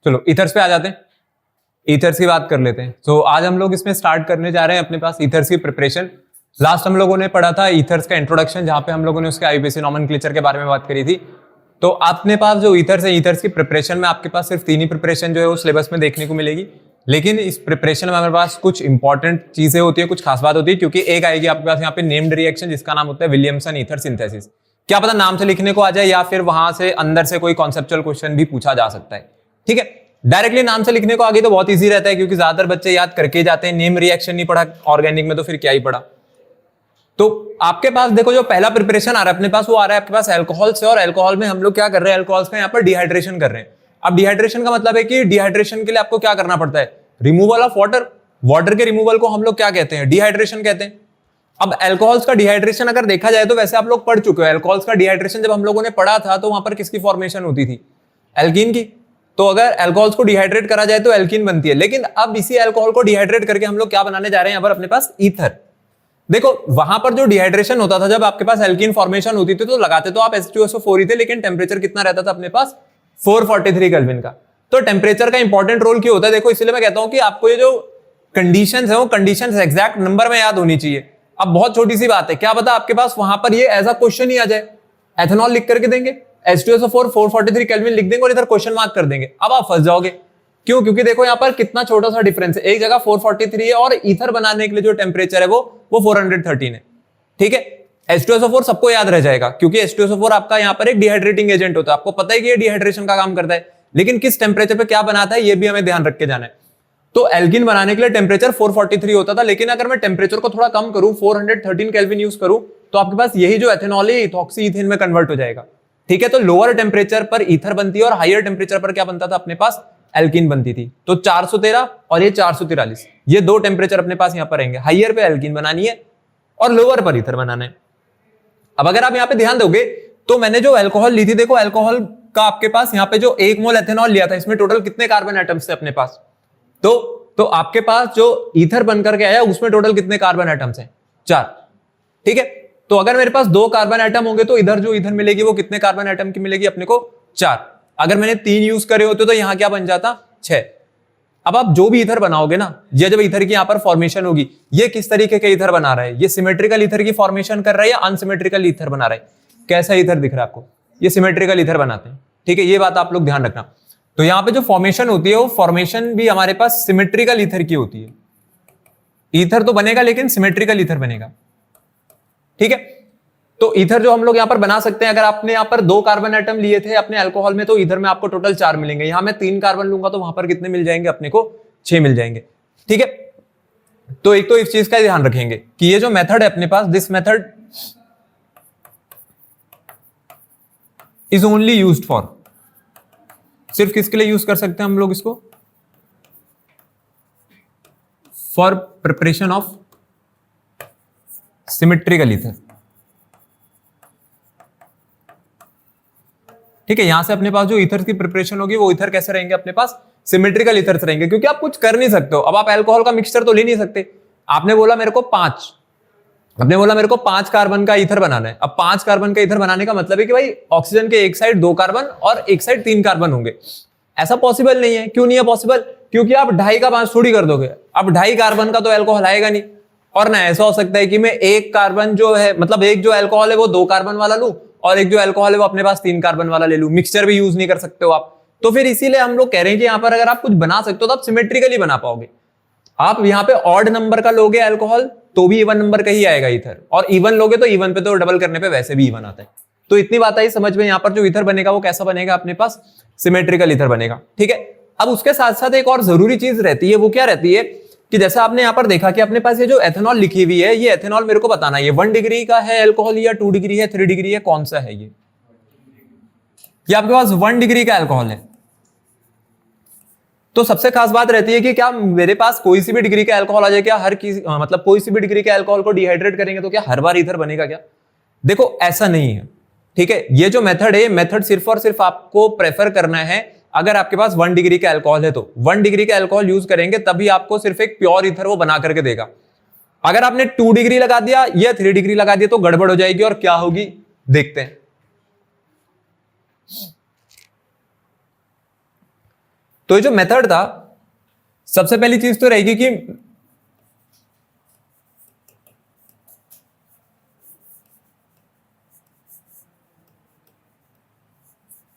चलो ईथर्स पे आ जाते हैं, ईथर्स की बात कर लेते हैं। तो आज हम लोग इसमें स्टार्ट करने जा रहे हैं अपने पास ईथर्स की प्रिपरेशन। लास्ट हम लोगों ने पढ़ा था ईथर्स का इंट्रोडक्शन, जहां पे हम लोगों ने उसके आईयूपीएसी नॉमेनक्लेचर के बारे में बात करी थी। तो अपने पास जो ईथर्स है, ईथर्स की प्रिपरेशन में आपके पास सिर्फ 3 ही प्रिपरेशन जो है वो सिलेबस में देखने को मिलेगी। लेकिन इस प्रिपरेशन में हमारे पास कुछ इंपॉर्टेंट चीजें होती है, कुछ खास बात होती है, क्योंकि एक आएगी आपके पास यहाँ पे नेम्ड रिएक्शन, जिसका नाम होता है विलियमसन ईथर सिंथेसिस। क्या पता नाम से लिखने को आ जाए या फिर वहां से अंदर से कोई कॉन्सेप्चुअल क्वेश्चन भी पूछा जा सकता है। ठीक है, डायरेक्टली नाम से लिखने को आगे तो बहुत इजी रहता है, क्योंकि ज्यादातर बच्चे याद करके जाते हैं। नेम रिएक्शन नहीं पढ़ा ऑर्गेनिक में तो फिर क्या ही पढ़ा। तो आपके पास देखो जो पहला प्रिपरेशन आ रहा है अपने पास, वो आ रहा है आपके पास अल्कोहल से। और अल्कोहल में हम लोग क्या कर रहे हैं, अल्कोहल्स का यहाँ पर डिहाइड्रेशन कर रहे हैं। अब डिहाइड्रेशन का मतलब है कि डिहाइड्रेशन के लिए आपको क्या करना पड़ता है, रिमूवल ऑफ वाटर। वाटर के रिमूवल को हम लोग क्या कहते हैं, डिहाइड्रेशन कहते हैं। अब अल्कोहल्स का डिहाइड्रेशन अगर देखा जाए तो वैसे आप लोग पढ़ चुके हो। अल्कोहल्स का डिहाइड्रेशन जब हम लोगों ने पढ़ा था तो वहां पर किसकी फॉर्मेशन होती थी, एल्कीन की। तो अगर अल्कोहल्स को डिहाइड्रेट करा जाए तो एल्कीन बनती है। लेकिन अब इसी अल्कोहल को डिहाइड्रेट करके हम लोग क्या बनाने जा रहे हैं यहाँ पर अपने पास, ईथर। देखो वहां पर जो डिहाइड्रेशन होता था, जब आपके पास एल्कीन फॉर्मेशन होती थी तो लगाते तो आप H2SO4 ही थे, लेकिन टेम्परेचर कितना रहता था अपने पास, 443 केल्विन का। तो टेम्परेचर का इंपॉर्टेंट रोल क्यों होता है, देखो इसलिए मैं कहता हूं कि आपको ये जो कंडीशंस है वो कंडीशंस एग्जैक्ट नंबर में याद होनी चाहिए। अब बहुत छोटी सी बात है, क्या पता आपके पास वहां पर ये एज अ क्वेश्चन ही आ जाए, एथेनॉल लिख करके देंगे, H2SO4 443 केल्विन लिख देंगे और इधर क्वेश्चन मार्क कर देंगे। अब आप फंस जाओगे। क्यों, क्योंकि देखो यहाँ पर कितना छोटा सा डिफरेंस है, एक जगह 443 है और ईथर बनाने के लिए जो टेम्परेचर है वो 413 है। ठीक है, H2SO4 सबको याद रह जाएगा, क्योंकि H2SO4 आपका यहाँ पर एक डिहाइड्रेटिंग एजेंट होता है। आपको पता है कि ये डिहाइड्रेशन का काम करता है, लेकिन किस टेम्परेचर पे क्या बनाता है ये भी हमें ध्यान रख के जाना है। तो एल्कीन बनाने के लिए टेम्परेचर 443 होता था, लेकिन अगर मैं टेम्परेचर को थोड़ा कम करूं, 413 केल्विन यूज करूं, तो आपके पास यही जो एथेनॉल है इथॉक्सी ईथेन में कन्वर्ट हो जाएगा। ठीक है, तो लोअर टेम्परेचर पर ईथर बनती है और हायर टेम्परेचर पर क्या बनता था अपने पास, एल्कीन बनती थी। तो 413 और ये 443, ये दो टेम्परेचर अपने पास यहाँ पर रहेंगे। हाइयर पे एल्कीन बनानी है और लोअर पर ईथर बनाना है। अब अगर आप यहाँ पे ध्यान दोगे तो मैंने जो अल्कोहल ली थी, देखो अल्कोहल का आपके पास यहाँ पे जो 1 मोल एथेनॉल लिया था, इसमें टोटल कितने कार्बन एटम्स थे अपने पास, तो आपके पास जो ईथर बनकर के आया उसमें टोटल कितने कार्बन एटम्स हैं, 4। ठीक है, तो अगर मेरे पास 2 कार्बन एटम होंगे तो इधर जो ईथर मिलेगी वो कितने कार्बन एटम की मिलेगी अपने को, 4। अगर मैंने 3 यूज करे होते तो यहां क्या बन जाता, 6। अब आप जो भी ईथर बनाओगे ना, ये जब ईथर की यहां पर फॉर्मेशन होगी, ये किस तरीके के ईथर बना रहा है, ये सिमेट्रिकल ईथर की फॉर्मेशन कर रहा है या अनसिमेट्रिकल ईथर बना रहा है। कैसा ईथर दिख रहा है आपको, ये सिमेट्रिकल ईथर बनाते हैं। ठीक है, ये बात आप लोग ध्यान रखना। तो यहां पे जो फॉर्मेशन होती है वो फॉर्मेशन भी हमारे पास सिमेट्रिकल ईथर की होती है। ईथर तो बनेगा लेकिन सिमेट्रिकल ईथर बनेगा। ठीक है, तो ईथर जो हम लोग यहां पर बना सकते हैं, अगर आपने यहां पर 2 कार्बन एटम लिए थे अपने अल्कोहल में, तो ईथर में आपको टोटल 4 मिलेंगे। यहां मैं 3 कार्बन लूंगा तो वहां पर कितने मिल जाएंगे अपने को, 6 मिल जाएंगे। ठीक है, तो एक तो इस चीज का ध्यान रखेंगे कि ये जो मेथड है अपने पास, this method is only used for, सिर्फ किसके लिए यूज कर सकते हैं हम लोग इसको, for preparation of symmetrical ether. ठीक है, यहां से अपने पास जो ईथर की प्रिपरेशन होगी वो ईथर कैसे रहेंगे अपने पास, सिमेट्रिकल ईथर से रहेंगे, क्योंकि आप कुछ कर नहीं सकते हो। अब आप अल्कोहल का मिक्सचर तो ले नहीं सकते। आपने बोला मेरे को 5 कार्बन का ईथर बनाना है। अब 5 कार्बन का ईथर बनाने का मतलब है कि भाई ऑक्सीजन के एक साइड 2 कार्बन और एक साइड 3 कार्बन होंगे। ऐसा पॉसिबल नहीं है। क्यों नहीं है पॉसिबल, क्योंकि आप 2.5 का 5 थोड़ी कर दोगे। अब 2.5 कार्बन का तो अल्कोहल आएगा नहीं। और ना ऐसा हो सकता है कि मैं एक कार्बन जो है, मतलब एक जो अल्कोहल है वो 2 कार्बन वाला लूं और एक जो अल्कोहल है वो अपने पास 3 कार्बन वाला ले लूं। मिक्सचर भी यूज नहीं कर सकते हो आप। तो फिर इसीलिए हम लोग कह रहे हैं कि यहां पर अगर आप कुछ बना सकते हो तो आप सिमेट्रिकली बना पाओगे। आप यहां पे ऑड नंबर का लोगे अल्कोहल तो भी इवन नंबर का ही आएगा ईथर, और इवन लोगे तो इवन पे तो डबल करने पे वैसे भी इवन आता है। तो इतनी बात आई समझ में, यहां पर जो ईथर बनेगा वो कैसा बनेगा अपने पास, सिमेट्रिकल ईथर बनेगा। ठीक है, अब उसके साथ साथ एक और जरूरी चीज रहती है, वो क्या रहती है कि जैसा आपने यहां पर देखा कि अपने पास ये जो एथेनॉल लिखी हुई है, ये एथेनॉल मेरे को बताना है ये 1 डिग्री का है अल्कोहल या 2 डिग्री है, 3 डिग्री है, कौन सा है ये आपके पास 1 डिग्री का अल्कोहल है। तो सबसे खास बात रहती है कि क्या मेरे पास कोई सी भी डिग्री का अल्कोहल आ जाए, क्या हर किसी मतलब कोई सी भी डिग्री के अल्कोहल को डिहाइड्रेट करेंगे तो क्या हर बार ईथर बनेगा क्या? देखो ऐसा नहीं है। ठीक है, ये जो मेथड है, मेथड सिर्फ और सिर्फ आपको प्रेफर करना है अगर आपके पास 1 डिग्री का अल्कोहल है। तो 1 डिग्री का अल्कोहल यूज करेंगे तभी आपको सिर्फ एक प्योर ईथर वो बना करके देगा। अगर आपने 2 डिग्री लगा दिया या 3 डिग्री लगा दिया तो गड़बड़ हो जाएगी, और क्या होगी देखते हैं। तो ये जो मेथड था, सबसे पहली चीज तो रहेगी कि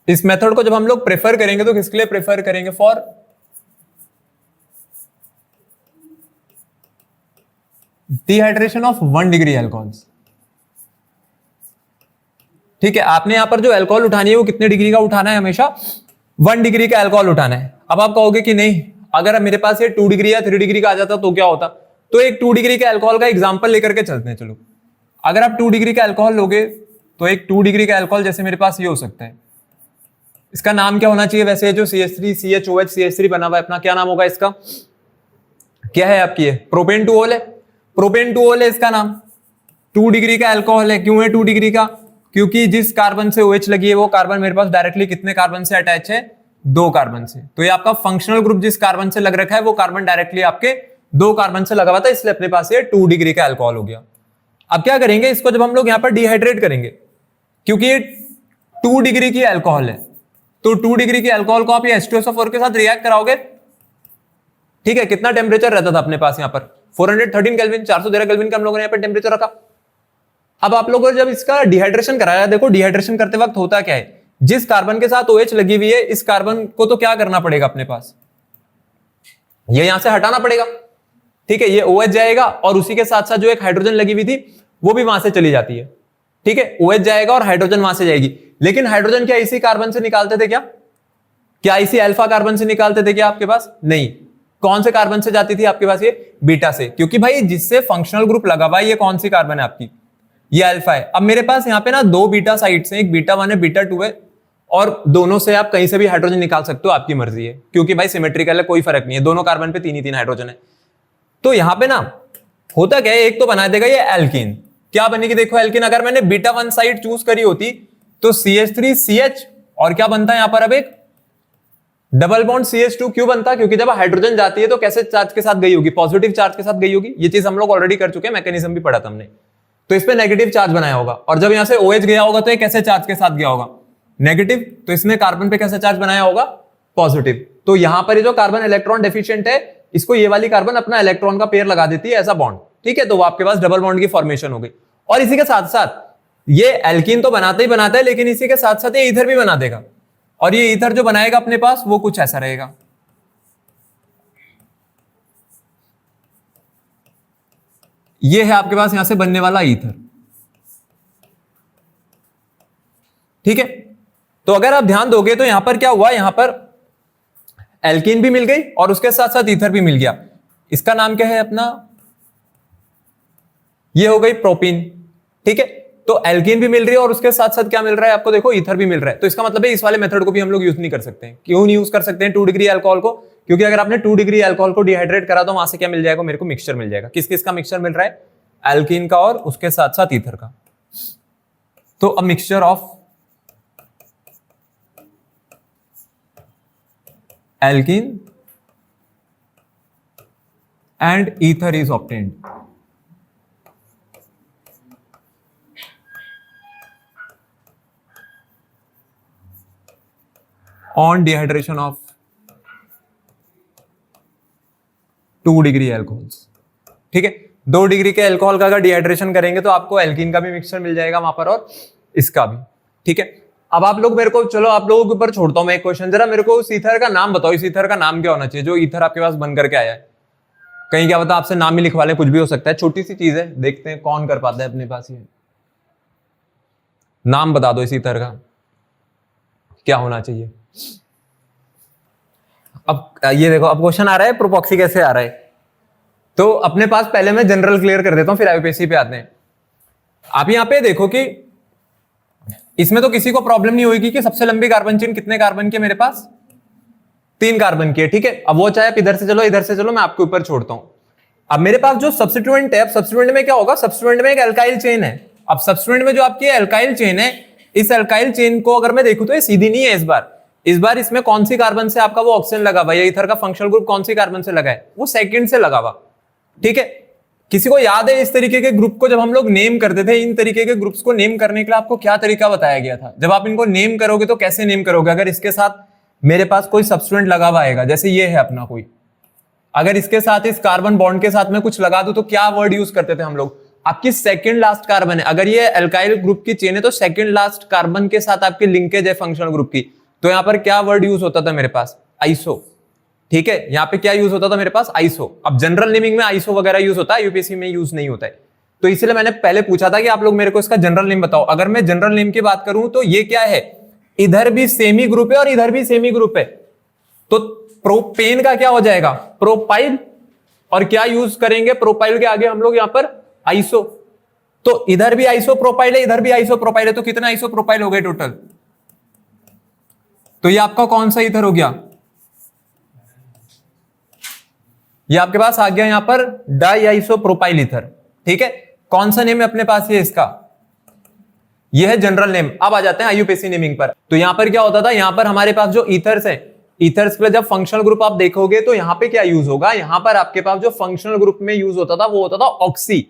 इस मेथड को जब हम लोग प्रेफर करेंगे तो किसके लिए प्रेफर करेंगे? For dehydration of 1 degree alcohols. ठीक है, आपने यहां पर जो अल्कोहल उठानी है वो कितने डिग्री का उठाना है? हमेशा 1 डिग्री का अल्कोहल उठाना है। अब आप कहोगे कि नहीं, अगर मेरे पास ये 2 डिग्री या 3 डिग्री का आ जाता तो क्या होता? तो एक 2 डिग्री के अल्कोहल का एग्जांपल लेकर के चलते हैं। चलो, अगर आप 2 डिग्री का अल्कोहल लोगे तो एक 2 डिग्री का अल्कोहल जैसे मेरे पास ये हो सकता है। इसका नाम क्या होना चाहिए वैसे? जो CH3 CHOH CH3 बना हुआ है अपना, क्या नाम होगा इसका? क्या है आपकी? ये प्रोपेन टू ओल है। प्रोपेन टू ओल है इसका नाम। 2 डिग्री का अल्कोहल है। क्यों है 2 डिग्री का? क्योंकि जिस कार्बन से OH लगी है वो कार्बन मेरे पास डायरेक्टली कितने कार्बन से अटैच है? 2 कार्बन से। तो ये आपका फंक्शनल ग्रुप जिस कार्बन से लग रखा है वो कार्बन डायरेक्टली आपके 2 कार्बन से लगा हुआ था, इसलिए अपने पास ये 2 डिग्री का अल्कोहल हो गया। अब क्या करेंगे, इसको जब हम लोग यहां पर डिहाइड्रेट करेंगे, क्योंकि ये 2 डिग्री की अल्कोहल है, तो 2 डिग्री की अल्कोहल को आप ये H2SO4 के साथ रिएक्ट कराओगे। ठीक है, कितना टेम्परेचर रहता था अपने पास यहाँ पर? 413 केल्विन, 413 केल्विन का हम लोगों ने यहाँ पर टेम्परेचर रखा। अब आप लोगों ने जब इसका डिहाइड्रेशन कराया, देखो डिहाइड्रेशन करते वक्त होता क्या है, जिस कार्बन के साथ OH लगी हुई है इस कार्बन को तो क्या करना पड़ेगा अपने पास? ये यहां से हटाना पड़ेगा। ठीक है, ये OH जाएगा और उसी के साथ साथ जो एक हाइड्रोजन लगी हुई थी वो भी वहां से चली जाती है। ठीक है, OH जाएगा और हाइड्रोजन वहां से जाएगी। लेकिन हाइड्रोजन क्या इसी कार्बन से निकालते थे क्या? क्या इसी अल्फा कार्बन से निकालते थे क्या आपके पास? नहीं। कौन से कार्बन से जाती थी आपके पास? ये बीटा से। क्योंकि भाई जिससे फंक्शनल ग्रुप लगा हुआ है ये कौन सी कार्बन है आपकी? ये अल्फा है। अब मेरे पास यहाँ पे ना 2 बीटा साइड्स हैं, एक बीटा 1 है, बीटा 2 है, और दोनों से आप कहीं से भी हाइड्रोजन निकाल सकते हो, आपकी मर्जी है, क्योंकि भाई सिमेट्रिकल है, कोई फर्क नहीं है, दोनों कार्बन पे 3 ही 3 हाइड्रोजन है। तो यहाँ पे ना होता क्या है, एक तो बना देगा ये एल्कीन। क्या बनेगी देखो एल्कीन, अगर मैंने बीटा 1 साइड चूज करी होती तो CH3CH और क्या बनता है यहाँ पर? अब एक डबल बॉन्ड CH2 क्यों बनता? क्योंकि जब हाइड्रोजन जाती है तो कैसे चार्ज के साथ गई होगी? पॉजिटिव चार्ज के साथ गई होगी। ये चीज हम लोग ऑलरेडी कर चुके हैं, मैकेनिज्म भी पढ़ा था हमने। तो इस पे नेगेटिव चार्ज बनाया होगा, और जब यहां से OH गया होगा तो ये कैसे चार्ज के साथ गया होगा? नेगेटिव। तो इसने कार्बन पे कैसे चार्ज बनाया होगा? पॉजिटिव। तो यहां पर ये जो कार्बन इलेक्ट्रॉन डेफिशिएंट है, इसको ये वाली कार्बन अपना इलेक्ट्रॉन का पेयर लगा देती है ऐसा बॉन्ड। ठीक है, तो वो आपके पास डबल बॉन्ड की फॉर्मेशन हो गई। और इसी के साथ साथ ये एल्कीन तो बनाता ही बनाता है, लेकिन इसी के साथ साथ ये ईथर भी बना देगा, और ये ईथर जो बनाएगा अपने पास वो कुछ ऐसा रहेगा। ये है आपके पास यहां से बनने वाला ईथर। ठीक है, तो अगर आप ध्यान दोगे तो यहां पर क्या हुआ, यहां पर एल्कीन भी मिल गई और उसके साथ साथ ईथर भी मिल गया। इसका नाम क्या है अपना? ये हो गई प्रोपीन। ठीक है, तो एल्कीन भी मिल रही है और उसके साथ साथ क्या मिल रहा है आपको? देखो ईथर भी मिल रहा है। तो इसका मतलब है इस वाले मेथड को भी हम लोग यूज नहीं कर सकते हैं। क्यों नहीं यूज कर सकते हैं 2 डिग्री अल्कोहल को? क्योंकि अगर आपने 2 डिग्री अल्कोहल को डिहाइड्रेट करा तो वहां से क्या मिल जाएगा मेरे को? मिक्सचर मिल जाएगा। किस किस का मिक्सचर मिल रहा है? एल्कीन का और उसके साथ साथ ईथर का। तो a mixture of alkene and ether is obtained. On dehydration of 2 degree alcohols. ठीक है, 2 डिग्री के अल्कोहल का अगर डिहाइड्रेशन करेंगे तो आपको एल्कीन का भी मिक्सचर मिल जाएगा वहां पर और इसका भी। ठीक है, अब आप लोग मेरे को, चलो आप लोगों के ऊपर छोड़ता हूं मैं एक क्वेश्चन, जरा मेरे को उस ईथर का नाम बताओ। इस ईथर का नाम क्या होना चाहिए जो ईथर आपके पास बन करके आया है? कहीं क्या पता आपसे नाम ही लिखवा लें, कुछ भी हो सकता है, छोटी सी चीज है, देखते हैं कौन कर पाता है अपने पास। ये नाम बता दो इस ईथर का क्या होना चाहिए। अब ये देखो, अब क्वेश्चन आ रहा है प्रोपॉक्सी कैसे आ रहा है। तो अपने पास पहले मैं जनरल क्लियर कर देता हूं, फिर आईयूपीएसी पे आते हैं। आप यहां पे देखो कि इसमें तो किसी को प्रॉब्लम नहीं होगी कि सबसे लंबी कार्बन चेन कितने कार्बन की है मेरे पास? 3 कार्बन की है। ठीक है, अब वो चाहे आप इधर से चलो इधर से चलो, मैं आपके ऊपर छोड़ता हूं। अब मेरे पास जो सब्स्टिट्यूएंट है, अब सब्स्टिट्यूएंट में क्या होगा? सब्स्टिट्यूएंट में एक अल्काइल चेन है। अब सब्स्टिट्यूएंट में जो आपकी अल्काइल चेन है, इस अल्काइल चेन को अगर मैं देखूं तो ये सीधी नहीं है। इस बार इसमें कौन सी कार्बन से आपका वो ऑक्सीजन लगा हुआ है? ईथर का फंक्शनल ग्रुप कौन सी कार्बन से लगा है? वो सेकंड से लगा हुआ। ठीक है, किसी को याद है इस तरीके के ग्रुप को जब हम लोग नेम करते थे, इन तरीके के ग्रुप्स को नेम करने के लिए आपको क्या तरीका बताया गया था? जब आप इनको नेम करोगे तो कैसे नेम करोगे? अगर इसके साथ मेरे पास कोई सब्स्टिट्यूएंट लगा हुआ आएगा, जैसे ये है अपना कोई, अगर इसके साथ इस कार्बन बॉन्ड के साथ में कुछ लगा दूं तो क्या वर्ड यूज करते थे हम लोग? आपकी सेकंड लास्ट कार्बन है, अगर ये अल्काइल ग्रुप की चेन है तो सेकंड लास्ट कार्बन के साथ आपकी लिंकेज है फंक्शनल ग्रुप की, तो यहां पर क्या वर्ड यूज होता था मेरे पास? आइसो। ठीक है, यहां पे क्या यूज होता था मेरे पास? आइसो। अब जनरल नेमिंग में आइसो वगैरह यूज होता है, यूपीएससी में यूज नहीं होता है, तो इसलिए मैंने पहले पूछा था कि आप लोग मेरे को इसका जनरल नेम बताओ। अगर मैं जनरल नेम की बात करूं तो ये क्या है? इधर भी सेमी ग्रुप है और इधर भी सेमी ग्रुप है, तो प्रोपेन का क्या हो जाएगा? प्रोपाइल। और क्या यूज करेंगे प्रोपाइल के आगे हम लोग? यहां पर आइसो। तो इधर भी आइसो प्रोपाइल है, इधर भी आइसो प्रोपाइल है, तो कितना आइसो प्रोपाइल हो गए टोटल? तो ये आपका कौन सा ईथर हो गया? ये आपके पास आ गया यहां पर डाई आइसो प्रोपाइल ईथर। ठीक है, कौन सा नेम है अपने पास? ये इसका, ये है जनरल नेम। अब आ जाते हैं आईयूपीएसी नेमिंग पर। तो यहां पर क्या होता था? यहां पर हमारे पास जो ईथर्स है, ईथर्स के लिए जब फंक्शनल ग्रुप आप देखोगे तो यहां पे क्या यूज होगा? यहां पर आपके पास जो फंक्शनल ग्रुप में यूज होता था वो होता था ऑक्सी।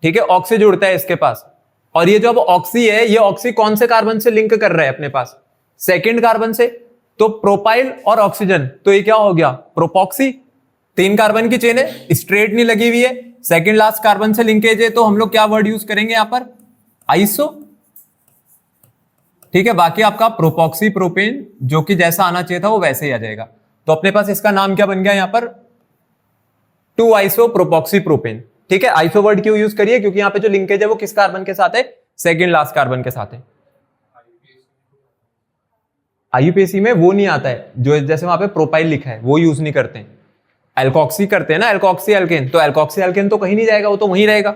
ठीक है, ऑक्सी जुड़ता है इसके पास, और ये जो अब ऑक्सी है, ये ऑक्सी कौन से कार्बन से लिंक कर रहा है अपने पास? सेकेंड कार्बन से। तो प्रोपाइल और ऑक्सीजन, तो ये क्या हो गया? प्रोपॉक्सी। 3 कार्बन की चेन है, स्ट्रेट नहीं लगी हुई है, सेकेंड लास्ट कार्बन से लिंकेज है, तो हम लोग क्या वर्ड यूज करेंगे यहां पर? आइसो। ठीक है, बाकी आपका प्रोपॉक्सी प्रोपेन जो कि जैसा आना चाहिए था वो वैसे ही आ जाएगा। तो अपने पास इसका नाम क्या बन गया यहां पर? 2 आइसो प्रोपॉक्सी प्रोपेन। ठीक है, आइसो वर्ड क्यों यूज करिए? क्योंकि यहां पे जो लिंकेज है वो किस कार्बन के साथ है? सेकेंड लास्ट कार्बन के साथ है। आईयूपीएसी में वो नहीं आता है, जो जैसे वहां पे प्रोपाइल लिखा है वो यूज नहीं करते हैं, एल्कोक्सी करते हैं ना, एल्कोक्सी एल्केन। तो एल्कोक्सी एल्केन तो कहीं नहीं जाएगा, वो तो वहीं रहेगा।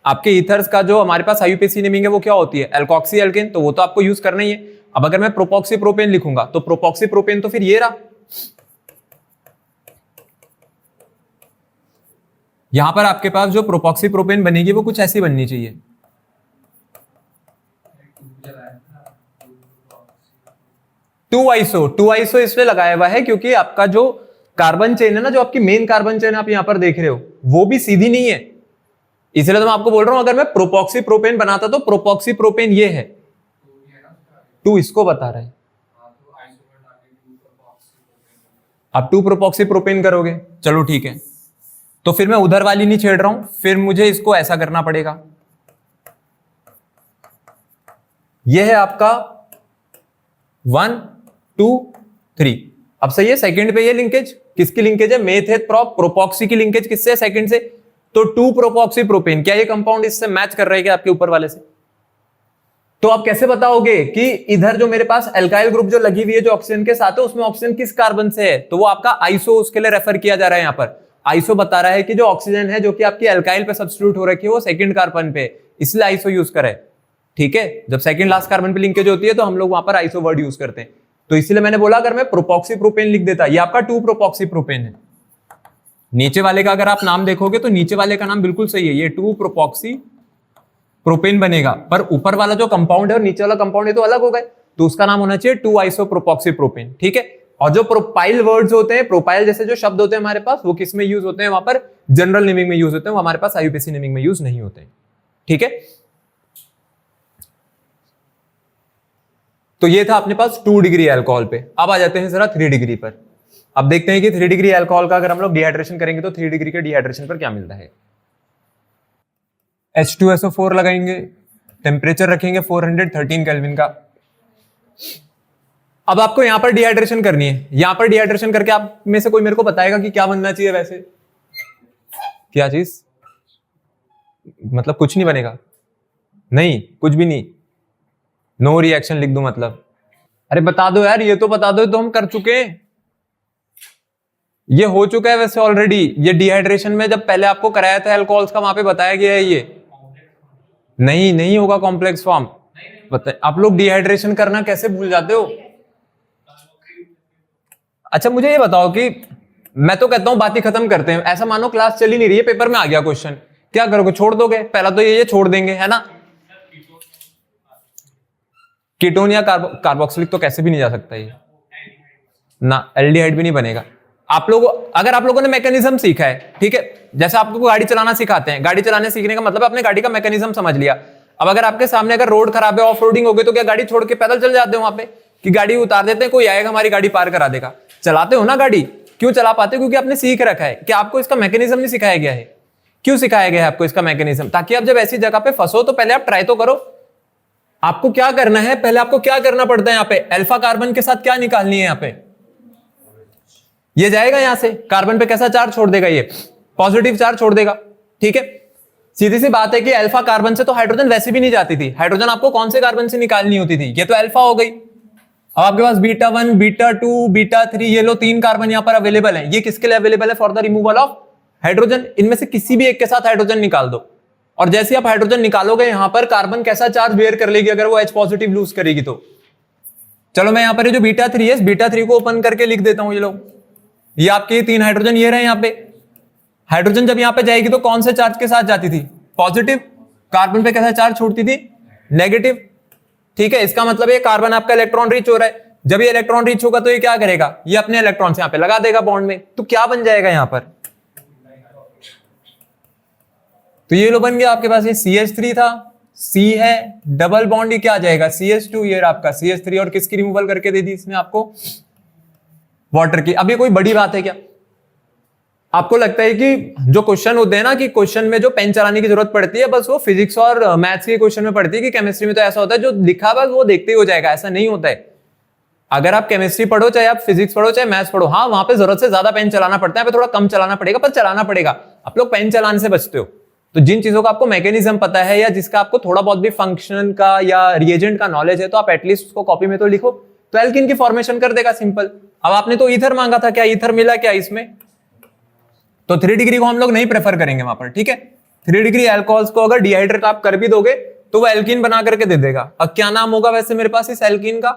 आपके ईथर्स का जो हमारे पास आईयूपीएसी नेमिंग है वो क्या होती है? एल्कोक्सी एल्केन, तो वो तो आपको यूज करना ही है। अब अगर मैं प्रोपॉक्सी प्रोपेन लिखूंगा तो प्रोपॉक्सी प्रोपेन तो फिर ये रहा। यहां पर आपके पास जो प्रोपॉक्सी प्रोपेन बनेगी वो कुछ ऐसी बननी चाहिए। टू आइसो इसलिए लगाया हुआ है क्योंकि आपका जो कार्बन चेन है ना, जो आपकी मेन कार्बन चेन आप यहां पर देख रहे हो, वो भी सीधी नहीं है, इसलिए तो मैं आपको बोल रहा हूं अगर मैं प्रोपॉक्सी प्रोपेन बनाता तो प्रोपॉक्सी प्रोपेन ये है, 2 इसको बता रहे हैं। आप 2 प्रोपॉक्सी प्रोपेन करोगे, चलो ठीक है, तो फिर मैं उधर वाली नहीं छेड़ रहा हूं, फिर मुझे इसको ऐसा करना पड़ेगा। यह है आपका 1 2 3। अब सही है, सेकंड पे ये लिंकेज किसकी लिंकेज है? मेथेट प्रोप प्रोपॉक्सी की लिंकेज किससे है? सेकंड से। तो 2 प्रोपॉक्सी प्रोपेन, क्या ये कंपाउंड इससे मैच कर रहा है क्या आपके ऊपर वाले से? तो आप कैसे बताओगे कि इधर जो मेरे पास एल्काइल ग्रुप जो लगी हुई है जो ऑक्सीजन के साथ है, उसमें ऑक्सीजन किस कार्बन से है? तो वो आपका आइसो, उसके लिए रेफर किया जा रहा है। यहां पर आइसो बता रहा है कि जो ऑक्सीजन है जो कि आपकी एल्काइल पे सब्स्टिट्यूट हो रखी है वो सेकंड कार्बन पे, इसलिए आइसो यूज करे। ठीक है, जब सेकंड लास्ट कार्बन पे लिंकेज होती है तो हम लोग वहां पर आइसो वर्ड यूज करते हैं। तो इसलिए मैंने बोला अगर मैं प्रोपॉक्सी प्रोपेन लिख देता, ये आपका 2 प्रोपॉक्सी प्रोपेन है। नीचे वाले का अगर आप नाम देखोगे तो नीचे वाले का नाम बिल्कुल सही है, ये 2 प्रोपॉक्सी प्रोपेन बनेगा, पर ऊपर वाला जो कंपाउंड है और नीचे वाला कंपाउंड है तो अलग हो गए, तो उसका नाम होना चाहिए 2 आइसो प्रोपॉक्सी प्रोपेन। ठीक है, और जो प्रोपाइल वर्ड्स होते हैं, प्रोपाइल जैसे जो शब्द होते हैं हमारे पास, वो किस में यूज होते हैं? वहां पर जनरल नेमिंग में यूज होते हैं, वो हमारे पास आईयूपीएसी नेमिंग में यूज नहीं होते हैं। ठीक है, तो ये था अपने पास 2 डिग्री अल्कोहल पे। अब आ जाते हैं जरा 3 डिग्री पर। अब देखते हैं कि 3 डिग्री अल्कोहल का अगर हम लोग डिहाइड्रेशन करेंगे तो 3 डिग्री के डिहाइड्रेशन पर क्या मिलता है। H2SO4 लगाएंगे, टेम्परेचर रखेंगे 413 केल्विन का। अब आपको यहां पर डिहाइड्रेशन करनी है, यहां पर डिहाइड्रेशन करके आप में से कोई मेरे को बताएगा कि क्या बनना चाहिए? वैसे क्या चीज? मतलब कुछ नहीं बनेगा? नहीं, कुछ भी नहीं, नो रिएक्शन लिख दूं मतलब? अरे बता दो यार, ये तो बता दो, तो हम कर चुके हैं, ये हो चुका है वैसे ऑलरेडी। ये डिहाइड्रेशन में जब पहले आपको कराया था अल्कोहल्स का, वहां पे बताया गया है। ये नहीं होगा कॉम्प्लेक्स फॉर्म। बताए आप लोग डिहाइड्रेशन करना कैसे भूल जाते हो? अच्छा मुझे ये बताओ कि मैं तो कहता हूं बात ही खत्म करते हैं, ऐसा मानो क्लास चली नहीं रही है, पेपर में आ गया क्वेश्चन, क्या करोगे? छोड़ दोगे? पहला तो ये छोड़ देंगे, है ना? कीटोन या कार्बोक्सिलिक तो कैसे भी नहीं जा सकता ये ना, एल्डिहाइड भी नहीं बनेगा। आप लोग अगर आप लोगों ने मैकेनिज्म सीखा है, ठीक है, जैसे आपको गाड़ी चलाना सिखाते हैं, गाड़ी चलाने सीखने का मतलब आपने गाड़ी का मैकेनिज्म समझ लिया। अब अगर आपके सामने अगर रोड खराब है, ऑफ रोडिंग हो गई, तो क्या गाड़ी छोड़ के पैदल चल जाते हो वहां पे? कि गाड़ी उतार देते हैं, कोई आएगा हमारी गाड़ी पार करा देगा। चलाते हो ना गाड़ी, क्यों चला पाते हो? क्योंकि आपने सीख रखा है। कि आपको इसका मैकेनिज्म नहीं सिखाया गया है। क्यों सिखाया गया है आपको इसका मैकेनिज्म? ताकि आप जब ऐसी जगह पे फंसो तो पहले आप ट्राई तो करो। आपको क्या करना है, पहले आपको क्या करना पड़ता है यहाँ पे, अल्फा कार्बन के साथ क्या निकालनी है यहाँ पे, ये जाएगा यहां से, कार्बन पे कैसा चार्ज छोड़ देगा, ये पॉजिटिव चार्ज छोड़ देगा। ठीक है, सीधी सी बात है कि अल्फा कार्बन से तो हाइड्रोजन वैसे भी नहीं जाती थी। हाइड्रोजन आपको कौन से कार्बन से निकालनी होती थी? ये तो अल्फा हो गई। अब आपके पास बीटा 1, बीटा 2, बीटा 3, ये लो 3 कार्बन यहां पर अवेलेबल है। ये किसके लिए अवेलेबल है? For the removal of hydrogen. इनमें से किसी भी एक के साथ हाइड्रोजन निकाल दो, और जैसे आप हाइड्रोजन निकालोगे यहां पर कार्बन कैसा चार्ज बेयर कर लेगी अगर वो H पॉजिटिव लूज करेगी तो। चलो मैं यहां पर जो बीटा 3 है, बीटा 3 को ओपन करके लिख देता हूं। ये लो, ये आपके 3 हाइड्रोजन ये रहे। यहां पे हाइड्रोजन जब यहां पे जाएगी तो कौन से चार्ज के साथ जाती थी? पॉजिटिव। कार्बन पे कैसा चार्ज छोड़ती थी? नेगेटिव। ठीक है, इसका मतलब ये कार्बन आपका इलेक्ट्रॉन रिच हो रहा है। जब ये इलेक्ट्रॉन रिच होगा तो ये क्या करेगा? ये अपने इलेक्ट्रॉन से यहां पे लगा देगा बॉन्ड में। तो क्या बन जाएगा यहां पर? तो ये लो बन गया आपके पास, ये CH3 था, C है, डबल बॉन्ड ये क्या आ जाएगा? CH2। ये आपका CH3, और किसकी रिमूवल करके दे दी इसने आपको? वाटर की। अब ये कोई बड़ी बात है क्या? आपको लगता है कि जो क्वेश्चन होते हैं ना, कि क्वेश्चन में जो पेन चलाने की जरूरत पड़ती है बस वो फिजिक्स और मैथ्स के क्वेश्चन में पड़ती है, कि केमिस्ट्री में तो ऐसा होता है जो लिखा बस वो देखते ही हो जाएगा? ऐसा नहीं होता है। अगर आप केमिस्ट्री पढ़ो, चाहे आप फिजिक्स पढ़ो, चाहे मैथ्स पढ़ो, हाँ वहां पे जरूरत से ज्यादा पेन चलाना पड़ता है, थोड़ा कम चलाना पड़ेगा, पर चलाना पड़ेगा। आप लोग पेन चलाने से बचते हो। तो जिन चीजों का आपको मैकेनिज्म पता है, या जिसका आपको थोड़ा बहुत भी फंक्शन का या रिएजेंट का नॉलेज है, तो आप एटलीस्ट उसको कॉपी में तो लिखो। तो एल्किन की फॉर्मेशन कर देगा, सिंपल। अब आपने तो ईथर मांगा था, क्या ईथर मिला क्या इसमें? तो 3 डिग्री को हम लोग नहीं प्रेफर करेंगे वहां पर। ठीक है, 3 डिग्री अल्कोहल्स को अगर डिहाइड्रेट आप कर भी दोगे तो वो एल्कीन बना करके दे देगा। अब क्या नाम होगा वैसे मेरे पास इस एल्कीन का?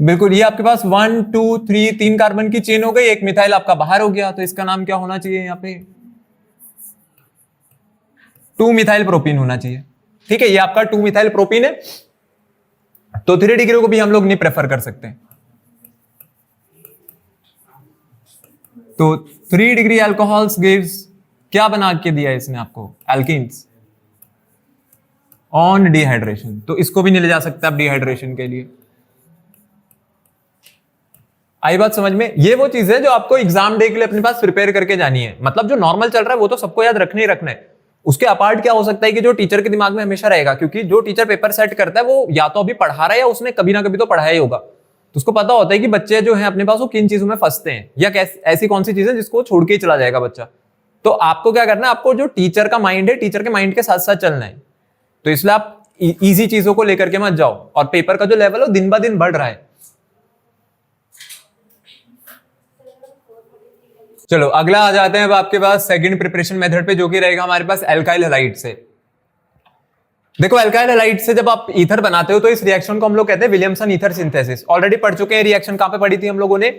बिल्कुल, ये आपके पास 1 2 3 3 कार्बन की चेन हो गई, एक मिथाइल आपका बाहर हो गया। तो इसका नाम क्या होना चाहिए यहाँ पे? 2 मिथाइल प्रोपीन होना चाहिए। ठीक है, ये आपका 2 मिथाइल प्रोपीन है। तो 3 डिग्री को भी हम लोग नहीं प्रेफर कर सकते। तो 3 डिग्री अल्कोहल्स गिव्स, क्या बना के दिया इसने आपको? Alkenes on dehydration. तो इसको भी नहीं ले जा सकते आप डिहाइड्रेशन के लिए। आई बात समझ में? ये वो चीज है जो आपको एग्जाम डे के लिए अपने पास प्रिपेयर करके जानी है। मतलब जो नॉर्मल चल रहा है वो तो सबको याद रखना ही रखना है। उसके अपार्ट क्या हो सकता है कि जो टीचर के दिमाग में हमेशा रहेगा, क्योंकि जो टीचर पेपर सेट करता है वो या तो अभी पढ़ा रहा है या उसने कभी ना कभी तो पढ़ाया ही होगा। तो उसको पता होता है कि बच्चे जो हैं अपने पास वो किन चीजों में फंसते हैं, या ऐसी कौन सी चीजें जिसको छोड़ के ही चला जाएगा बच्चा। तो आपको क्या करना है, आपको जो टीचर का माइंड है, टीचर के माइंड के साथ साथ चलना है। तो इसलिए आप इजी चीजों को लेकर के मत जाओ, और पेपर का जो लेवल है दिन ब दिन बढ़ रहा है। चलो अगला आ जाते हैं अब आपके पास सेकंड प्रिपरेशन मेथड पे, जो कि रहेगा हमारे पास एल्काइल हैलाइड से। देखो एल्काइल हैलाइड से जब आप ईथर बनाते हो तो इस रिएक्शन को हम लोग कहते हैं विलियमसन ईथर सिंथेसिस। ऑलरेडी पढ़ चुके हैं रिएक्शन। कहां पे पढ़ी थी हम लोगों ने?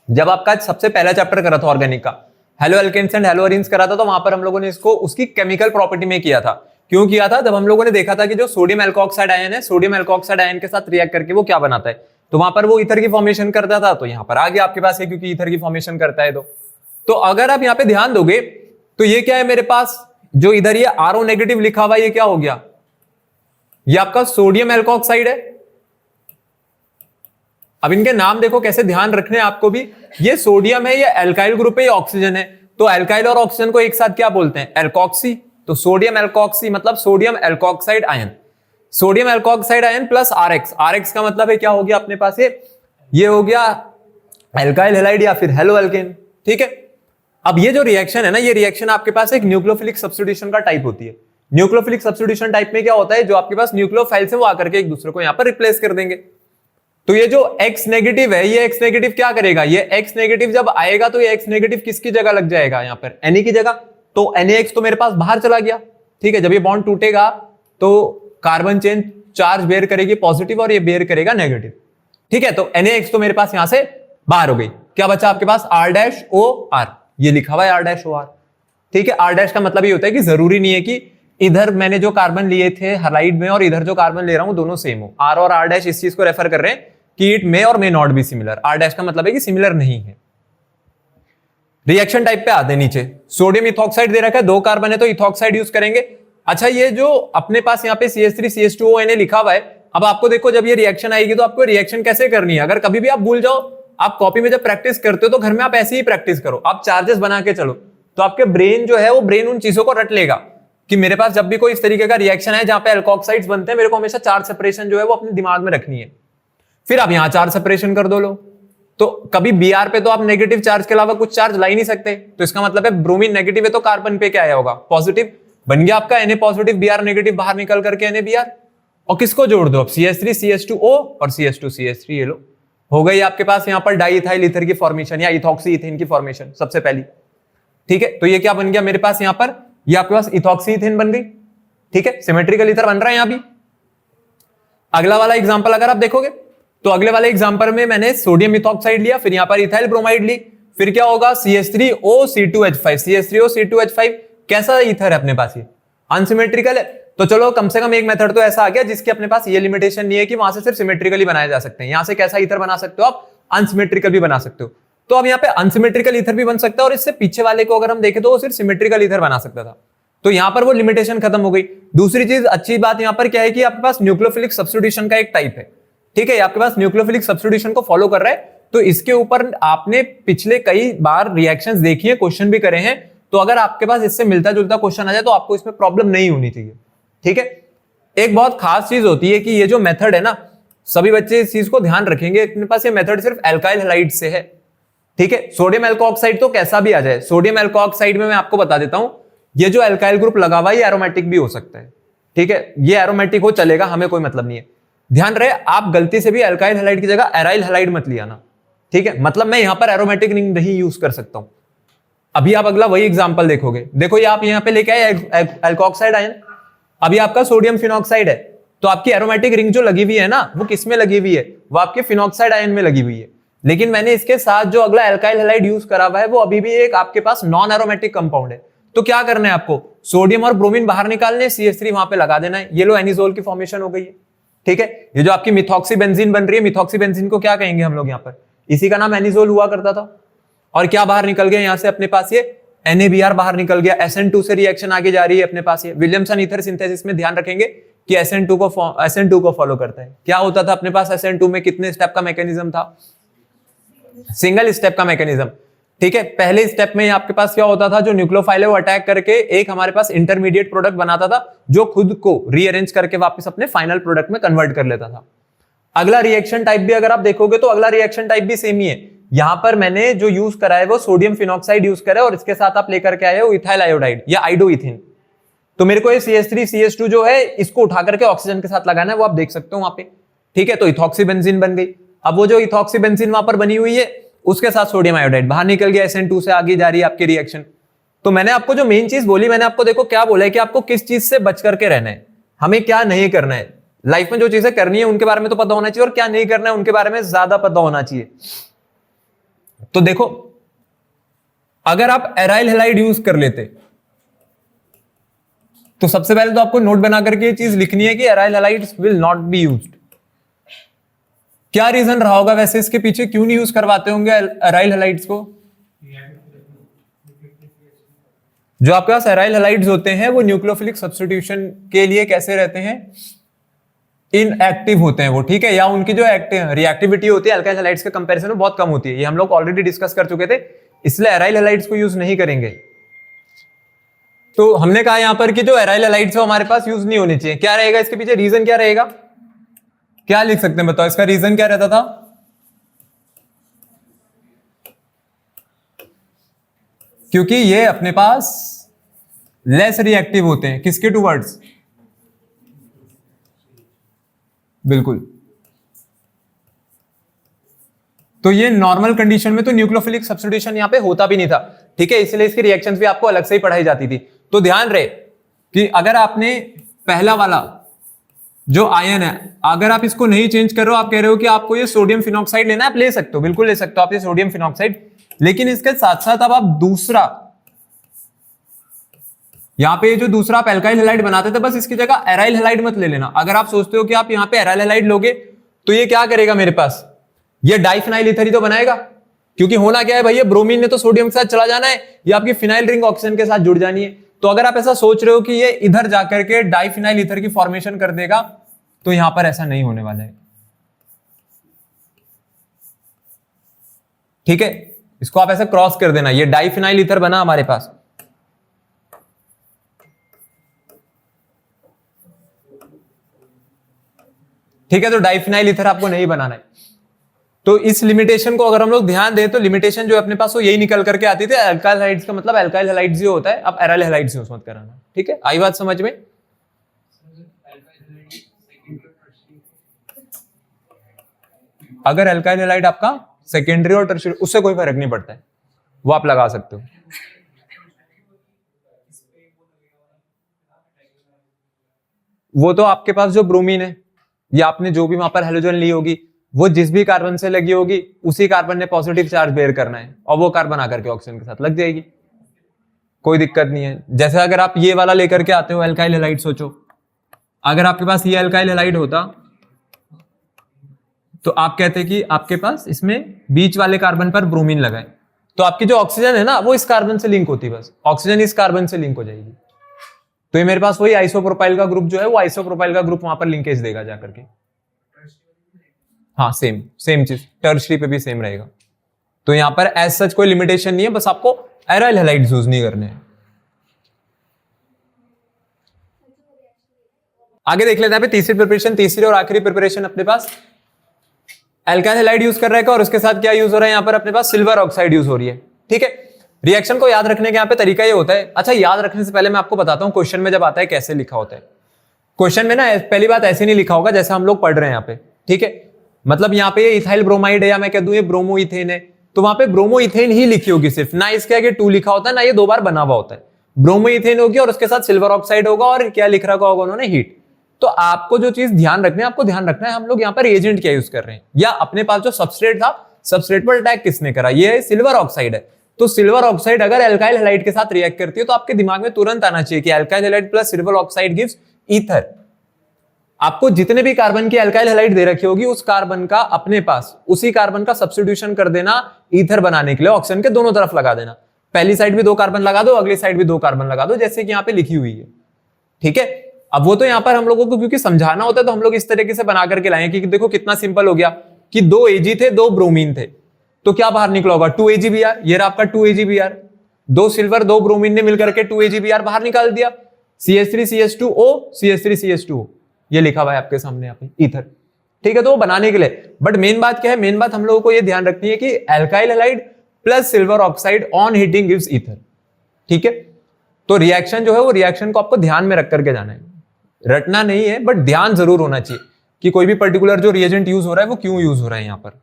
जब आपका सबसे पहला चैप्टर करा था ऑर्गेनिक का, halo alkanes and halo arenes करा था, तो वहां पर हम लोगों ने इसको उसकी केमिकल प्रॉपर्टी में किया था। क्यों किया था? जब हम लोगों ने देखा था कि जो सोडियम एल्कोक्साइड आयन है, सोडियम एल्कोक्साइड आयन के साथ रिएक्ट करके वो क्या बनाता है, तो वहां पर वो ईथर की फॉर्मेशन करता था। तो यहां पर आ गया आपके पास है, क्योंकि ईथर की फॉर्मेशन करता है। तो अगर आप यहां पे ध्यान दोगे तो ये क्या है मेरे पास, जो इधर ये RO नेगेटिव लिखा हुआ है, ये क्या हो गया? ये आपका सोडियम एल्कोक्साइड है। अब इनके नाम देखो कैसे ध्यान रखने हैं आपको भी। ये सोडियम है, ये एल्काइल ग्रुप है, ये ऑक्सीजन है। तो एल्काइल और ऑक्सीजन को एक साथ क्या बोलते हैं? एल्कोक्सी। तो सोडियम एल्कोक्सी मतलब sodium alkoxide ion. Sodium alkoxide ion plus RX। RX का मतलब है क्या हो गया अपने पास? ये हो गया एल्काइल हैलाइड या फिर हेलो एल्केन। ठीक है, अब ये जो रिएक्शन है ना, ये रिएक्शन आपके पास एक न्यूक्लियोफिलिक सब्स्टिट्यूशन का टाइप होती है। न्यूक्लियोफिलिक सब्स्टिट्यूशन टाइप में क्या होता है, जो आपके पास न्यूक्लियोफाइल से वो आकर के एक दूसरे को यहां पर रिप्लेस कर देंगे। तो ये जो X नेगेटिव है, ये X नेगेटिव क्या करेगा? ये X नेगेटिव जब आएगा तो ये X नेगेटिव किसकी जगह लग जाएगा? यहां पर Na की जगह। तो NaX तो मेरे पास बाहर चला गया। ठीक है, जब ये बॉन्ड टूटेगा तो कार्बन चेन चार्ज बेयर करेगी पॉजिटिव और ये बेयर करेगा नेगेटिव। ठीक है, तो NaX तो मेरे पास यहां से बाहर हो गई। क्या बचा आपके पास? R-OR। ये लिखा हुआ है R-OR। ठीक है, R- का मतलब ये होता है कि जरूरी नहीं है कि इधर मैंने जो कार्बन लिए थे हैलाइड में और इधर जो कार्बन ले रहा हूं दोनों सेम हो। R और R- इस चीज को रेफर कर रहे हैं कि इट मे और may not be similar. R- का मतलब है कि सिमिलर नहीं है। रिएक्शन टाइप पे आते हैं नीचे। सोडियम इथॉक्साइड दे रखा है, 2 कार्बन है तो इथॉक्साइड यूज करेंगे। अच्छा ये जो अपने पास यहाँ पे CH3CH2ONA लिखा हुआ है, अब आपको देखो जब ये रिएक्शन आएगी तो आपको रिएक्शन कैसे करनी है, अगर कभी भी आप भूल जाओ, आप कॉपी में जब प्रैक्टिस करते हो तो घर में आप ऐसे ही प्रैक्टिस करो, आप चार्जेस बना के चलो, तो आपके ब्रेन जो है वो ब्रेन उन चीजों को रट लेगा कि मेरे पास जब भी कोई इस तरीके का रिएक्शन है जहां पे अल्कोक्साइड्स बनते हैं, मेरे को हमेशा चार्ज सेपरेशन जो है वो अपने दिमाग में रखनी है। फिर आप यहां चार्ज सेपरेशन कर दो लो, तो कभी Br पे तो आप नेगेटिव चार्ज के अलावा कुछ चार्ज ला ही नहीं सकते, तो इसका मतलब है ब्रोमीन नेगेटिव है तो कार्बन पे क्या आया होगा, पॉजिटिव, बन गया आपका Na पॉजिटिव Br नेगेटिव, बाहर निकल करके NaBr, और किसको जोड़ दो अब CH3CH2O और CH2CH3, ये लो हो गई आपके पास यहाँ पर डाईइथाइल ईथर की फॉर्मेशन या इथॉक्सी इथेन की फॉर्मेशन सबसे पहली। ठीक है, तो ये क्या बन गया मेरे पास यहाँ पर, ये आपके पास इथॉक्सी इथेन बन गई। ठीक है, सिमेट्रिकल ईथर बन रहा है यहां भी। अगला वाला एग्जांपल अगर आप देखोगे तो अगले वाले एग्जांपल में मैंने सोडियम इथॉक्साइड लिया, फिर यहां पर इथाइल ब्रोमाइड ली, फिर क्या होगा CH3OC2H5, CH3OC2H5 कैसा ईथर है अपने पास, ये अनसिमेट्रिकल है। तो चलो कम से कम एक मेथड तो ऐसा आ गया जिसकी अपने पास ये लिमिटेशन नहीं है कि वहां से सिर्फ सिमेट्रिकली बनाए जा सकते हैं, यहां से कैसा ईथर बना सकते हो आप, अनसिमेट्रिकल भी बना सकते हो। तो अब यहाँ पे अनसिमेट्रिकल ईथर भी बन सकता है, और इससे पीछे वाले को अगर हम देखें तो वो सिर्फ सिमेट्रिकल ईथर बना सकता था, तो यहां पर वो लिमिटेशन खत्म हो गई। दूसरी चीज अच्छी बात यहां पर क्या है कि आपके पास न्यूक्लियोफिलिक सब्स्टिट्यूशन का एक टाइप है। ठीक है, आपके पास न्यूक्लियोफिलिक सब्स्टिट्यूशन को फॉलो कर रहा है, तो इसके ऊपर आपने पिछले कई बार रिएक्शंस देखी है, क्वेश्चन भी करे हैं, तो अगर आपके पास इससे मिलता जुलता क्वेश्चन आ जाए तो आपको इसमें प्रॉब्लम नहीं होनी चाहिए। ठीक है, एक बहुत खास चीज होती है कि ये जो मेथड है ना, सभी बच्चे इस चीज को ध्यान रखेंगे, अपने पास ये मेथड सिर्फ एल्काइल हैलाइड से है। ठीक है, सोडियम एल्कोऑक्साइड तो कैसा भी आ जाए, सोडियम एल्कोऑक्साइड में मैं आपको बता देता हूं, ये जो एल्काइल ग्रुप लगा हुआ है ये एरोमेटिक भी हो सकता है। ठीक है, ये एरोमेटिक हो चलेगा, हमें कोई मतलब नहीं है। ध्यान रहे आप गलती से भी एल्काइल हैलाइड की जगह एराइल हैलाइड मत लिया ना। ठीक है, मतलब मैं यहां पर एरोमेटिक रिंग नहीं यूज कर सकता हूं। अभी आप अगला वही एग्जांपल देखोगे, देखो ये आप यहां पे लेके आए एल्कोऑक्साइड आयन, अभी आपका सोडियम फिनॉक्साइड है, तो आपकी एरोमेटिक रिंग जो लगी हुई है ना वो किस में लगी हुई है, वो आपके फिनॉक्साइड आयन में लगी हुई है। लेकिन मैंने इसके साथ जो अगला एल्काइल हैलाइड यूज करा हुआ है वो अभी भी एक आपके पास नॉन एरोमेटिक कंपाउंड है। तो क्या करना है आपको, सोडियम और ब्रोमीन बाहर निकालने, CH3 वहां पे लगा देना है, ये लो एनिजोल की फॉर्मेशन हो गई है। ठीक है, ये जो आपकी मिथॉक्सी बेंजीन बन रही है, मिथॉक्सी बेंजीन को क्या कहेंगे हम लोग यहाँ पर, इसी का नाम एनिजोल हुआ करता था। और क्या बाहर निकल गया यहां से अपने पास, ये NaBr बाहर निकल गया, SN2 से रिएक्शन आगे जा रही है अपने पास। ये विलियमसन ईथर सिंथेसिस में ध्यान रखेंगे कि SN2 को फॉलो करता है। क्या होता था अपने पास SN2 में, कितने स्टेप का मैकेनिज्म था, सिंगल स्टेप का मैकेनिज्म। ठीक है, पहले स्टेप में आपके पास क्या होता था, जो न्यूक्लियोफाइल है वो अटैक करके एक हमारे पास इंटरमीडिएट प्रोडक्ट बनाता था जो खुद को रीअरेंज करके वापस अपने फाइनल प्रोडक्ट में कन्वर्ट कर लेता था। अगला रिएक्शन टाइप भी अगर आप देखोगे तो अगला रिएक्शन टाइप भी सेम ही है। यहां पर मैंने जो यूज करा है वो सोडियम फिनॉक्साइड यूज करा है, और इसके साथ आप लेकर के आए हो इथाइल आयोडाइड या आइडोइथिन। तो मेरे को ये CH3CH2 जो है इसको उठा करके ऑक्सीजन के साथ लगाना है, वो आप देख सकते हो वहां पे। ठीक है, तो इथॉक्सी बेंजीन बन गई। अब वो जो इथॉक्सी बेंजीन वहां पर बनी हुई है उसके साथ सोडियम आयोडाइड बाहर निकल गया, SN2 से आगे जा रही है आपकी रिएक्शन। तो मैंने आपको जो मेन चीज बोली, मैंने आपको देखो क्या बोला है कि आपको किस चीज से बच करके रहना है, हमें क्या नहीं करना है। लाइफ में जो चीजें करनी है उनके बारे में तो पता होना चाहिए, और क्या नहीं करना है उनके बारे में ज्यादा पता होना चाहिए। तो देखो अगर आप एराइल हैलाइड यूज कर लेते तो सबसे पहले तो आपको नोट बना करके ये चीज लिखनी है कि aryl halides will not be used. क्या रीजन रहा होगा वैसे इसके पीछे, क्यों नहीं यूज करवाते होंगे एराइल हैलाइड्स को? जो आपके पास एराइल हैलाइड्स होते हैं वो न्यूक्लियोफिलिक सब्स्टिट्यूशन के लिए कैसे रहते हैं, इनएक्टिव होते हैं वो। ठीक है, या उनकी जो रिएक्टिविटी होती है अल्काइल हैलाइड्स के कंपैरिजन में बहुत कम होती है, ये हम लोग ऑलरेडी डिस्कस कर चुके थे, इसलिए एराइल हैलाइड्स को यूज नहीं करेंगे। तो हमने कहा यहां पर कि जो एराइल हैलाइड्स है हमारे पास यूज नहीं होने चाहिए। क्या रहेगा इसके पीछे, रीजन क्या रहेगा, क्या लिख सकते हैं बताओ, इसका रीजन क्या रहता था? क्योंकि ये अपने पास लेस रिएक्टिव होते हैं, किसके टूवर्ड्स, बिल्कुल। तो ये नॉर्मल कंडीशन में तो न्यूक्लियोफिलिक सब्स्टिट्यूशन यहां पे होता भी नहीं था। ठीक है, इसलिए इसकी रिएक्शंस भी आपको अलग से ही पढ़ाई जाती थी। तो ध्यान रहे कि अगर आपने पहला वाला जो आयन है, अगर आप इसको नहीं चेंज कर रहे हो, आप कह रहे हो कि आपको ये सोडियम फिनॉक्साइड लेना है, आप ले सकते हो, बिल्कुल ले सकते हो आप ये सोडियम फिनॉक्साइड, लेकिन इसके साथ साथ अब आप दूसरा, यहां पे जो दूसरा आप एल्काइल हैलाइड बनाते थे, बस इसकी जगह एराइल हैलाइड मत ले लेना। अगर आप सोचते हो कि आप यहां पे एराइल हैलाइड लोगे तो ये क्या करेगा मेरे पास, ये डाइफिनाइल ईथर ही तो बनाएगा, क्योंकि होना क्या है भैया, ब्रोमीन ने तो सोडियम के साथ चला जाना है, ये आपकी फिनाइल रिंग ऑक्सीजन के साथ जुड़ जानी है। तो अगर आप ऐसा सोच रहे हो कि ये इधर जाकर के डाइफिनाइल ईथर की फॉर्मेशन कर देगा, तो यहां पर ऐसा नहीं होने वाला है। ठीक है, इसको आप ऐसे क्रॉस कर देना, ये डाइफिनाइल ईथर बना हमारे पास। ठीक है, तो डाइफिनाइल ईथर आपको नहीं बनाना है। तो इस लिमिटेशन को अगर हम लोग ध्यान दें तो लिमिटेशन जो अपने पास वो यही निकल करके आती थी, अल्काइल हैलाइड्स का मतलब अल्काइल हैलाइड्स जो होता है, अब एराइल हैलाइड्स यूज मत कराना। ठीक है, आई बात समझ में? अगर अल्काइल हैलाइड आपका सेकेंडरी और टर्शियरी, उससे कोई फर्क नहीं पड़ता है, वो आप लगा सकते हो। वो तो आपके पास जो ब्रोमीन है या आपने जो भी वहां पर हेलोजन ली होगी, वो जिस भी कार्बन से लगी होगी उसी कार्बन ने पॉजिटिव चार्ज बेयर करना है और वो कार्बन आकर के ऑक्सीजन के साथ लग जाएगी, कोई दिक्कत नहीं है। जैसे अगर आप ये वाला लेकर के आते हो अल्काइल हैलाइड, सोचो अगर आपके पास ये अल्काइल हैलाइड होता तो आप कहते कि आपके पास इसमें बीच वाले कार्बन पर ब्रोमीन लगा है, तो आपकी जो ऑक्सीजन है ना वो इस कार्बन से लिंक होती है, बस ऑक्सीजन इस कार्बन से लिंक हो जाएगी। तो ये मेरे पास वही आइसोप्रोपाइल का ग्रुप जो है वो आइसोप्रोपाइल का ग्रुप वहां पर लिंकेज देगा जाकर के। हाँ, सेम चीज टर्शरी पे भी सेम रहेगा। तो यहां पर एज सच कोई लिमिटेशन नहीं है, बस आपको एराइल हैलाइड्स यूज नहीं करने हैं। आगे देख लेते हैं तीसरी प्रिपरेशन, तीसरी और आखिरी प्रिपरेशन अपने पास अल्काइल हैलाइड यूज कर रहा है और उसके साथ क्या यूज हो रहा है, यहां पर अपने पास सिल्वर ऑक्साइड यूज हो रही है। ठीक है, रिएक्शन को याद रखने के यहाँ पे तरीका ये होता है। अच्छा, याद रखने से पहले मैं आपको बताता हूँ क्वेश्चन में जब आता है कैसे लिखा होता है। क्वेश्चन में ना पहली बात ऐसे नहीं लिखा होगा जैसे हम लोग पढ़ रहे हैं यहाँ पे। ठीक है, मतलब यहाँ पे ये इथाइल ब्रोमाइड है या मैं कह दूं ये ब्रोमो इथेन है, तो वहां पे ब्रोमो इथेन ही लिखी होगी सिर्फ, ना इसके आगे 2 लिखा होता है ना ये 2 बार बना हुआ होता है। ब्रोमो इथेन होगी और उसके साथ सिल्वर ऑक्साइड होगा और क्या लिख रखा होगा उन्होंने, हीट। तो आपको जो चीज ध्यान रखना है, आपको ध्यान रखना है हम लोग यहाँ पर एजेंट क्या यूज कर रहे हैं, या अपने पास जो सबस्ट्रेट था, सबस्ट्रेट पर अटैक किसने करा, ये सिल्वर ऑक्साइड है। तो सिल्वर ऑक्साइड अगर अल्काइल हैलाइड के साथ रिएक्ट करती है तो आपके दिमाग में तुरंत आना चाहिए कि alkyl halide plus silver oxide gives ether. आपको जितने भी कार्बन की अल्काइल हैलाइड दे रखी होगी उस कार्बन का अपने पास उसी कार्बन का सब्स्टिट्यूशन कर देना ईथर बनाने के लिए, ऑक्सीजन के दोनों तरफ लगा देना। पहली साइड भी 2 कार्बन लगा दो, अगली साइड भी 2 कार्बन लगा दो, जैसे कि यहाँ पे लिखी हुई है। ठीक है, अब वो तो यहाँ पर हम लोगों को क्योंकि समझाना होता है तो हम लोग इस तरीके से बना करके लाए कि देखो कितना सिंपल हो गया कि 2 Ag थे 2 ब्रोमीन थे, तो क्या बाहर निकला होगा 2 AgBr, ये रहा आपका 2 AgBr, 2 सिल्वर 2 ब्रोमीन ने मिलकर के 2 AgBr बाहर निकाल दिया, CH3CH2O CH3CH2O, ये लिखा हुआ है आपके सामने यहाँ पे ईथर। ठीक है, तो वो बनाने के लिए, बट मेन बात क्या है, मेन बात हम लोगों को ये ध्यान रखनी है कि alkyl halide plus silver oxide on heating gives ether. ठीक है, तो रिएक्शन जो है वो रिएक्शन को आपको ध्यान में रख करके जाना है, रटना नहीं है, बट ध्यान जरूर होना चाहिए कि कोई भी पर्टिकुलर जो रिएजेंट यूज हो रहा है वो क्यों यूज हो रहा है यहां पर।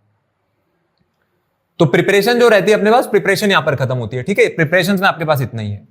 तो प्रिपरेशन जो रहती है अपने पास, प्रिपरेशन यहां पर खत्म होती है। ठीक है, प्रिपरेशन में आपके पास इतना ही है।